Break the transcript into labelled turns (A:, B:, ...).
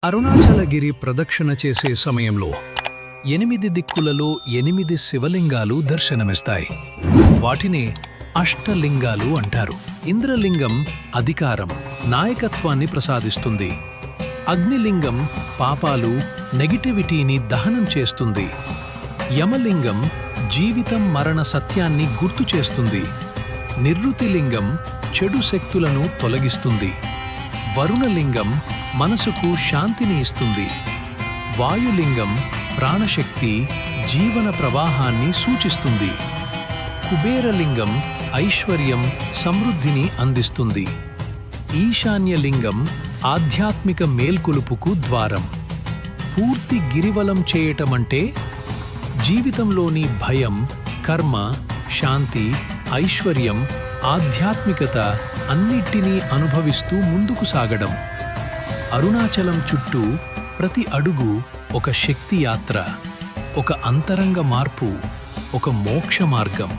A: అరుణాచలగిరి ప్రదక్షిణ చేసే సమయంలో 8 దిక్కులలో 8 శివలింగాలు దర్శనమిస్తాయి. వాటిని అష్టలింగాలు అంటారు. ఇంద్రలింగం అధికారం, నాయకత్వాన్ని ప్రసాదిస్తుంది. అగ్నిలింగం పాపాలు, నెగటివిటీని దహనం చేస్తుంది. యమలింగం జీవితం మరణ సత్యాన్ని గుర్తు చేస్తుంది. నిర్వృతిలింగం చెడు శక్తులను తొలగిస్తుంది. వరుణలింగం మనసుకు శాంతిని ఇస్తుంది. వాయులింగం ప్రాణశక్తి, జీవన ప్రవాహాన్ని సూచిస్తుంది. కుబేరలింగం ఐశ్వర్యం, సమృద్ధిని అందిస్తుంది. ఈశాన్యలింగం ఆధ్యాత్మిక మేల్కొలుపుకు ద్వారం. పూర్తి గిరివలం చేయటమంటే జీవితంలోని భయం, కర్మ, శాంతి, ఐశ్వర్యం, ఆధ్యాత్మికత అన్నిటినీ అనుభవిస్తూ ముందుకు సాగడం. అరుణాచలం చుట్టూ ప్రతి అడుగు ఒక శక్తి యాత్ర, ఒక అంతరంగ మార్పు, ఒక మోక్ష మార్గం.